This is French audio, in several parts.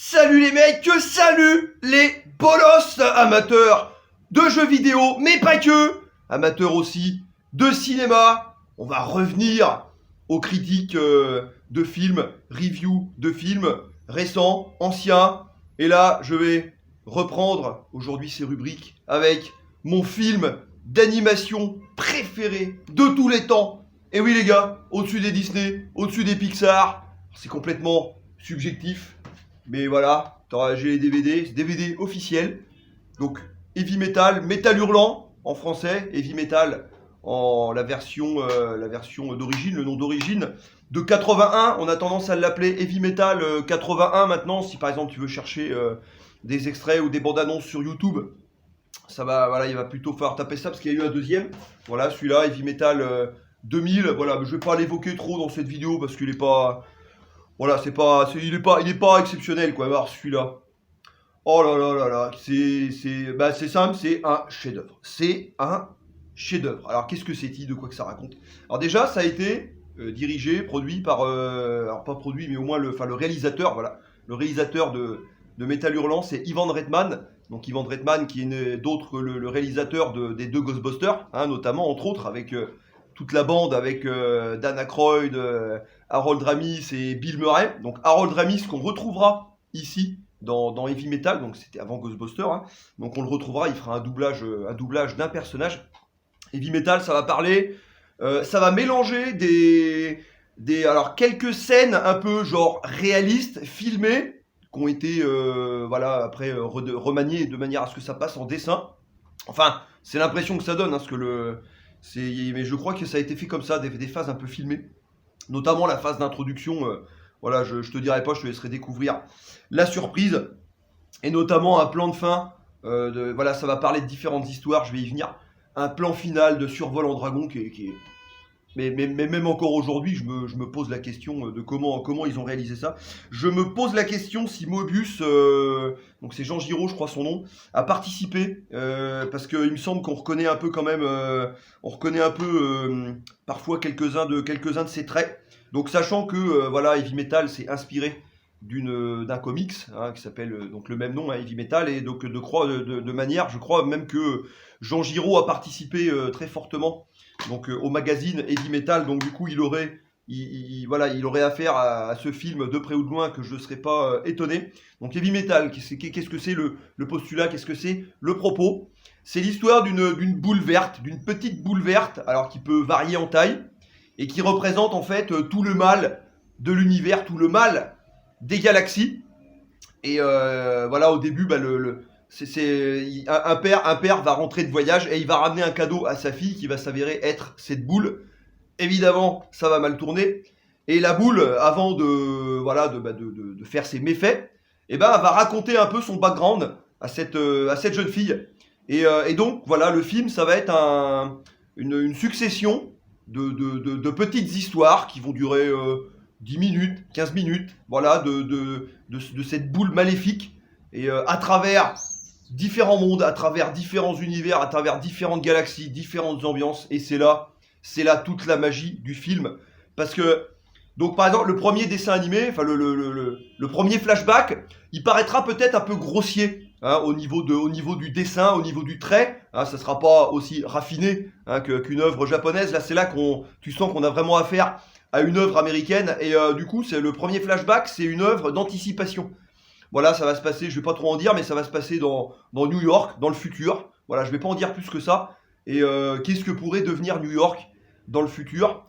Salut les mecs, salut les bolos amateurs de jeux vidéo, mais pas que, amateurs aussi de cinéma. On va revenir aux critiques de films, reviews de films récents, anciens. Et là, je vais reprendre aujourd'hui ces rubriques avec mon film d'animation préféré de tous les temps. Et oui les gars, au-dessus des Disney, au-dessus des Pixar, c'est complètement subjectif. Mais voilà, j'ai les DVD officiels. Donc Heavy Metal, Metal Hurlant en français, Heavy Metal en la version d'origine, le nom d'origine. De 81, on a tendance à l'appeler Heavy Metal 81 maintenant. Si par exemple tu veux chercher des extraits ou des bandes annonces sur YouTube, ça va, voilà, il va plutôt falloir taper ça parce qu'il y a eu un deuxième. Voilà, celui-là, Heavy Metal 2000. Voilà, je vais pas l'évoquer trop dans cette vidéo parce qu'il est pas. Voilà, il est pas exceptionnel quoi. Alors celui-là, oh là là là là, c'est simple, c'est un chef-d'œuvre. C'est un chef-d'œuvre. Alors qu'est-ce que c'est-il, de quoi que ça raconte? Alors déjà, ça a été dirigé, produit par, alors pas produit, mais au moins le réalisateur, voilà, le réalisateur de Metal Hurlant, c'est Ivan Reitman. Donc Ivan Reitman qui est d'autres le réalisateur des deux Ghostbusters, hein, notamment entre autres avec toute la bande avec Dan Aykroyd, Harold Ramis et Bill Murray. Donc Harold Ramis qu'on retrouvera ici dans Heavy Metal, donc c'était avant Ghostbusters, hein. Donc on le retrouvera, il fera un doublage d'un personnage. Heavy Metal, ça va parler, ça va mélanger alors quelques scènes un peu genre réalistes, filmées, qui ont été voilà, après remaniées de manière à ce que ça passe en dessin. Enfin, c'est l'impression que ça donne, hein, parce que mais je crois que ça a été fait comme ça, des phases un peu filmées, notamment la phase d'introduction. Voilà, je te dirai pas, je te laisserai découvrir la surprise, et notamment un plan de fin. Voilà, ça va parler de différentes histoires, je vais y venir. Un plan final de survol en dragon qui est. Mais même encore aujourd'hui, je me pose la question de comment ils ont réalisé ça. Je me pose la question si Moebius, donc c'est Jean Giraud, je crois son nom, a participé, parce qu'il me semble qu'on reconnaît un peu quand même, parfois quelques-uns de ses traits. Donc sachant que voilà, Heavy Metal s'est inspiré d'un comics, hein, qui s'appelle donc le même nom, hein, Heavy Metal, et donc de manière, je crois même que Jean Giraud a participé très fortement donc au magazine Heavy Metal. Donc du coup il aurait affaire à ce film de près ou de loin, que je ne serais pas étonné. Donc Heavy Metal, qu'est-ce que c'est le postulat, qu'est-ce que c'est le propos? C'est l'histoire d'une boule verte, d'une petite boule verte, alors qui peut varier en taille, et qui représente en fait tout le mal de l'univers, tout le mal des galaxies. Et voilà, au début, un père va rentrer de voyage et il va ramener un cadeau à sa fille qui va s'avérer être cette boule. Évidemment, ça va mal tourner. Et la boule, avant de faire ses méfaits, va raconter un peu son background à cette jeune fille. Et donc, voilà, le film, ça va être une succession de petites histoires qui vont durer 10 minutes, 15 minutes, voilà, de cette boule maléfique. Et à travers différents mondes, à travers différents univers, à travers différentes galaxies, différentes ambiances. Et c'est là toute la magie du film. Parce que, donc par exemple, le premier dessin animé, enfin le premier flashback, il paraîtra peut-être un peu grossier, hein, au niveau du dessin, au niveau du trait, hein, ça sera pas aussi raffiné, hein, qu'une œuvre japonaise. Là, c'est là tu sens qu'on a vraiment affaire à une œuvre américaine. Et du coup, c'est le premier flashback, c'est une œuvre d'anticipation. Voilà, ça va se passer, je vais pas trop en dire, mais ça va se passer dans New York, dans le futur. Voilà, je vais pas en dire plus que ça. Et qu'est-ce que pourrait devenir New York dans le futur,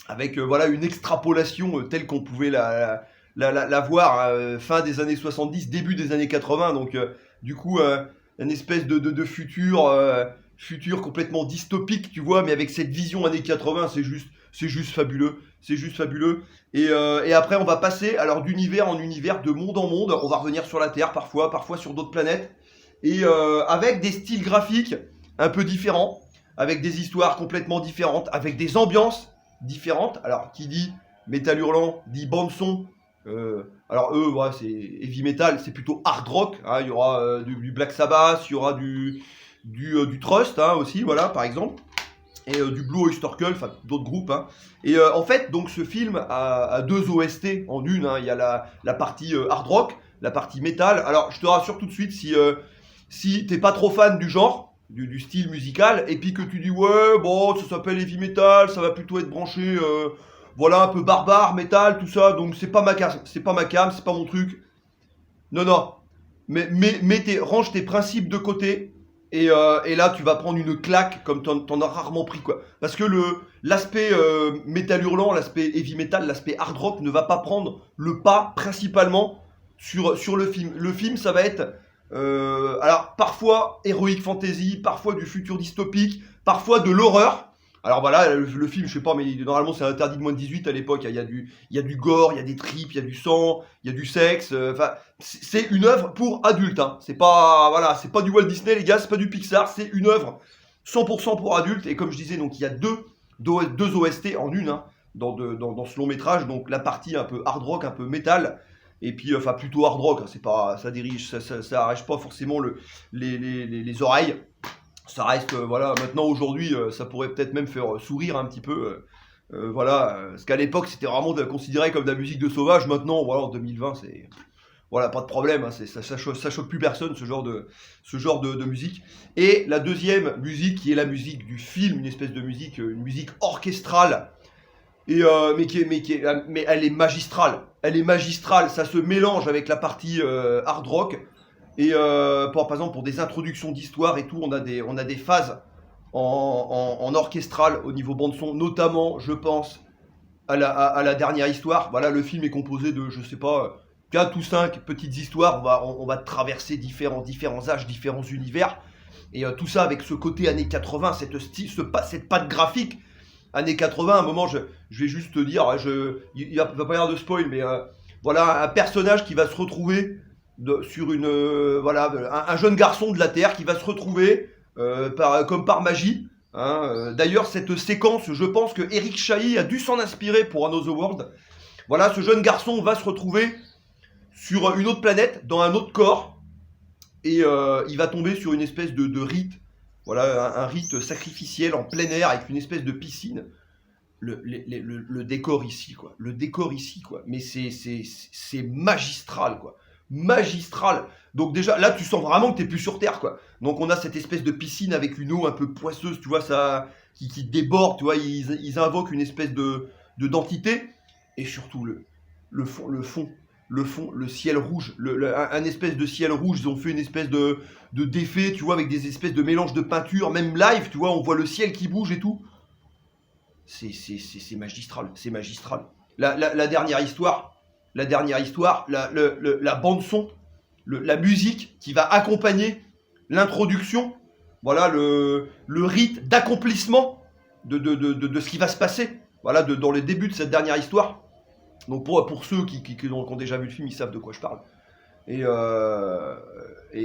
avec voilà, une extrapolation telle qu'on pouvait la voir fin des années 70, début des années 80. Donc du coup, une espèce de futur complètement dystopique, tu vois, mais avec cette vision années 80, c'est juste fabuleux. C'est juste fabuleux. Et après, on va passer alors d'univers en univers, de monde en monde. On va revenir sur la Terre parfois sur d'autres planètes. Et avec des styles graphiques un peu différents, avec des histoires complètement différentes, avec des ambiances différentes. Alors, qui dit Metal Hurlant, dit bande-son. Alors eux, ouais, c'est Heavy Metal, c'est plutôt hard rock, hein. Il y aura du Black Sabbath, il y aura du Trust, hein, aussi, voilà, par exemple. Et du Blue Oyster Cult, enfin d'autres groupes, hein. Et en fait, donc ce film a deux OST en une, hein. Il y a la partie hard rock, la partie métal. Alors, je te rassure tout de suite, si t'es pas trop fan du genre, du style musical, et puis que tu dis ouais, bon, ça s'appelle heavy metal, ça va plutôt être branché, voilà, un peu barbare, métal, tout ça, donc c'est pas ma cam, c'est pas ma cam, c'est pas mon truc. Non, non, range tes principes de côté, et là tu vas prendre une claque comme t'en as rarement pris, quoi. Parce que l'aspect métal hurlant, l'aspect heavy metal, l'aspect hard rock ne va pas prendre le pas principalement sur le film. Le film, ça va être alors parfois heroic fantasy, parfois du futur dystopique, parfois de l'horreur. Alors voilà, le film, je sais pas, mais normalement c'est interdit de moins de 18 à l'époque. Il y a du gore, il y a des tripes, il y a du sang, il y a du sexe. Enfin, c'est une œuvre pour adultes. Hein. C'est pas, voilà, c'est pas du Walt Disney, les gars, c'est pas du Pixar. C'est une œuvre 100% pour adultes. Et comme je disais, donc il y a deux OST en une, hein, dans ce long métrage. Donc la partie un peu hard rock, un peu métal. Et puis, enfin, plutôt hard rock. Hein, c'est pas, ça dirige, ça arrache pas forcément les oreilles. Ça reste, voilà, maintenant aujourd'hui, ça pourrait peut-être même faire sourire un petit peu. Voilà, parce qu'à l'époque, c'était vraiment considéré comme de la musique de sauvage. Maintenant, voilà, en 2020, c'est. Voilà, pas de problème, hein, ça choque plus personne, ce genre de musique. Et la deuxième musique, qui est la musique du film, une espèce de musique, une musique orchestrale, mais elle est magistrale. Elle est magistrale, ça se mélange avec la partie hard rock. Et par exemple, pour des introductions d'histoire et tout, on a des phases en orchestral au niveau bande-son, notamment, je pense, à la dernière histoire. Voilà, le film est composé de, je sais pas, 4 ou 5 petites histoires. On va traverser différents âges, différents univers. Et tout ça avec ce côté années 80, cette patte graphique. Années 80, à un moment, je vais juste te dire, il va pas y avoir de spoil, mais voilà, un personnage qui va se retrouver sur voilà, un jeune garçon de la Terre qui va se retrouver comme par magie. Hein. D'ailleurs, cette séquence, je pense que Eric Chahi a dû s'en inspirer pour Another World. Voilà, ce jeune garçon va se retrouver sur une autre planète, dans un autre corps, et il va tomber sur une espèce de rite. Voilà, un rite sacrificiel en plein air avec une espèce de piscine. Le décor ici, quoi. Le décor ici, quoi. Mais c'est magistral, quoi. Magistral. Donc déjà, là, tu sens vraiment que t'es plus sur Terre, quoi. Donc on a cette espèce de piscine avec une eau un peu poisseuse, tu vois, ça, qui déborde, tu vois. Ils invoquent une espèce d'entité. Et surtout, le fond, le ciel rouge, un espèce de ciel rouge. Ils ont fait une espèce de d'effet, tu vois, avec des espèces de mélanges de peinture, même live, tu vois, on voit le ciel qui bouge et tout. C'est magistral, c'est magistral. La dernière histoire, la bande son, la musique qui va accompagner l'introduction, voilà le rite d'accomplissement de ce qui va se passer, voilà, dans le début de cette dernière histoire. Donc pour ceux qui ont déjà vu le film, ils savent de quoi je parle. Et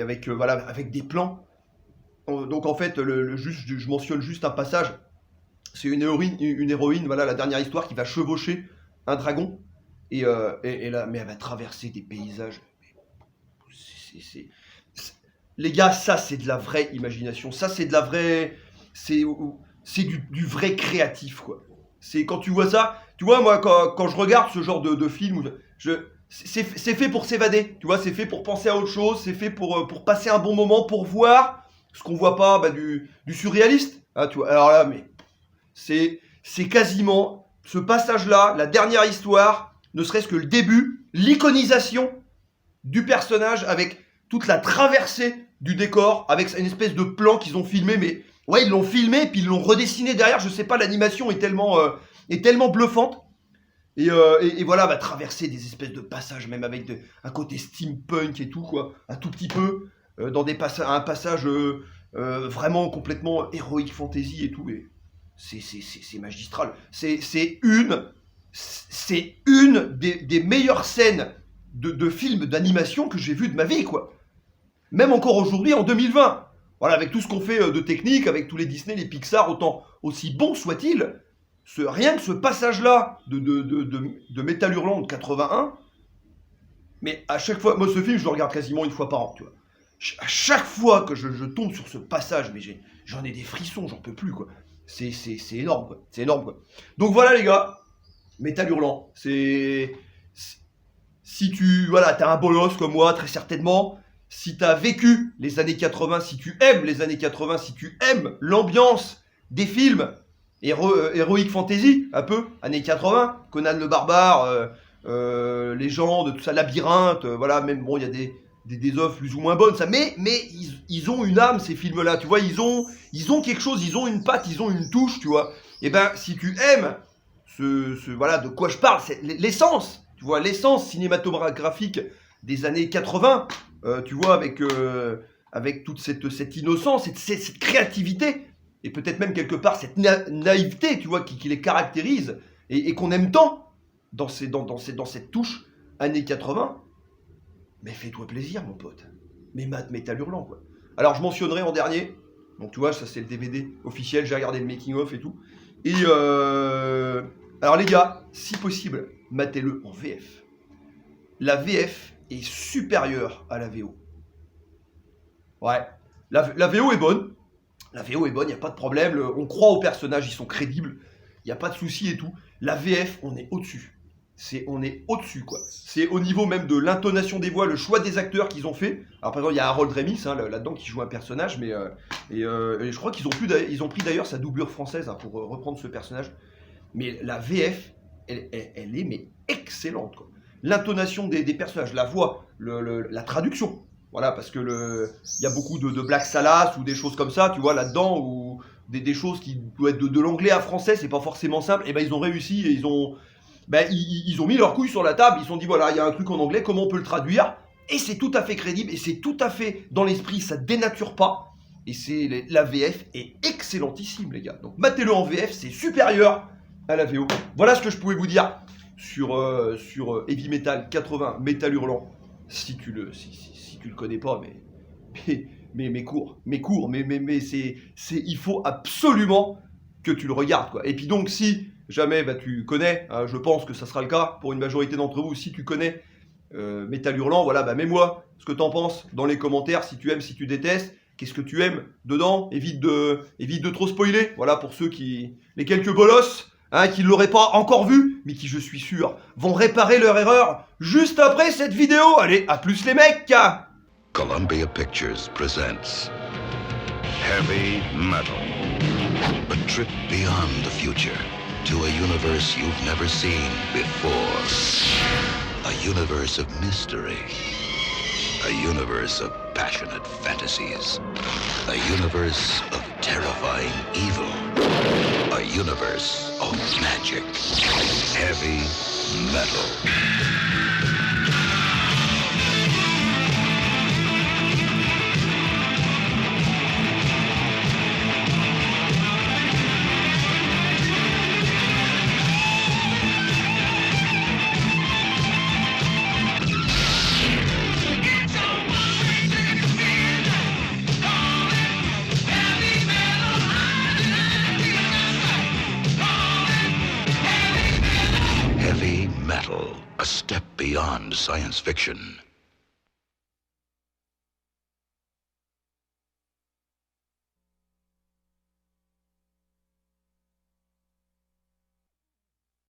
avec voilà, avec des plans. Donc en fait, je mentionne juste un passage. C'est une héroïne, voilà, la dernière histoire, qui va chevaucher un dragon. Et là, mais elle va traverser des paysages. Les gars, ça c'est de la vraie imagination. Ça c'est de la vraie. C'est du vrai créatif, quoi. C'est quand tu vois ça. Tu vois, moi, quand je regarde ce genre de film, c'est fait pour s'évader. Tu vois, c'est fait pour penser à autre chose. C'est fait pour passer un bon moment, pour voir ce qu'on voit pas, bah, du surréaliste. Ah, tu vois, alors là, mais. C'est quasiment ce passage-là, la dernière histoire, ne serait-ce que le début, l'iconisation du personnage avec toute la traversée du décor, avec une espèce de plan qu'ils ont filmé, mais ouais, ils l'ont filmé, puis ils l'ont redessiné derrière, je sais pas, l'animation est tellement bluffante. Et voilà, va traverser des espèces de passages, même avec un côté steampunk et tout, quoi, un tout petit peu, dans un passage vraiment complètement heroic fantasy et tout, et c'est magistral. C'est une des meilleures scènes de films d'animation que j'ai vu de ma vie, quoi. Même encore aujourd'hui, en 2020. Voilà, avec tout ce qu'on fait de technique, avec tous les Disney, les Pixar, autant aussi bon soit-il, rien que ce passage-là de Métal Hurlant de 81, mais à chaque fois, moi ce film, je le regarde quasiment une fois par an, tu vois. À chaque fois que je tombe sur ce passage, mais j'en ai des frissons, j'en peux plus, quoi. C'est énorme, quoi. C'est énorme, quoi. Donc voilà, les gars, Métal Hurlant, c'est si tu, voilà, t'es un bolos comme moi, très certainement, si t'as vécu les années 80, si tu aimes les années 80, si tu aimes l'ambiance des films Heroic Fantasy, un peu, années 80, Conan le Barbare, Légende, tout ça, Labyrinthe, voilà, même, bon, il y a des œuvres plus ou moins bonnes, ça, mais ils ont une âme, ces films-là, tu vois, ils ont quelque chose, ils ont une patte, ils ont une touche, tu vois. Et ben, si tu aimes voilà, de quoi je parle, c'est l'essence, tu vois, l'essence cinématographique des années 80, tu vois, avec toute cette innocence, cette créativité, et peut-être même quelque part cette naïveté, tu vois, qui les caractérise, et qu'on aime tant dans cette touche années 80, mais fais-toi plaisir, mon pote. Mais mate Métal Hurlant, quoi. Alors, je mentionnerai en dernier, donc tu vois, ça c'est le DVD officiel, j'ai regardé le making-of et tout, et alors les gars, si possible, matez-le en VF. La VF est supérieure à la VO. Ouais, la VO est bonne. La VO est bonne, il n'y a pas de problème. On croit aux personnages, ils sont crédibles. Il n'y a pas de souci et tout. La VF, on est au-dessus. On est au-dessus, quoi. C'est au niveau même de l'intonation des voix, le choix des acteurs qu'ils ont fait. Alors, par exemple, il y a Harold Ramis là-dedans qui joue un personnage, mais et je crois qu'ils ont pris d'ailleurs sa doublure française pour reprendre ce personnage. Mais la VF, elle est mais excellente, quoi. L'intonation des personnages, la voix, la traduction. Voilà, parce que il y a beaucoup de Black Salas ou des choses comme ça, tu vois, là-dedans, ou des choses qui doivent être de l'anglais à français, c'est pas forcément simple. Et ben ils ont réussi et ils ont mis leurs couilles sur la table, ils se sont dit voilà, il y a un truc en anglais, comment on peut le traduire? Et c'est tout à fait crédible, et c'est tout à fait dans l'esprit, ça dénature pas. Et la VF est excellentissime, les gars. Donc matez-le en VF, c'est supérieur à la VO. Voilà ce que je pouvais vous dire sur Heavy Metal 80, Métal Hurlant. Si tu le connais pas, mais cours, il faut absolument que tu le regardes, quoi. Et puis donc, si jamais tu connais, je pense que ça sera le cas pour une majorité d'entre vous, si tu connais Métal Hurlant, voilà, mets-moi ce que t'en penses dans les commentaires, si tu aimes, si tu détestes, qu'est-ce que tu aimes dedans, évite de trop spoiler, voilà, pour ceux les quelques bolosses, qui ne l'auraient pas encore vu, mais qui, je suis sûr, vont réparer leur erreur juste après cette vidéo. Allez, à plus les mecs! Columbia Pictures presents Heavy Metal, a trip beyond the future to a universe you've never seen before, a universe of mystery, a universe of passionate fantasies, a universe of terrifying evil, a universe of magic. Heavy Metal. Heavy Metal, a step beyond science fiction.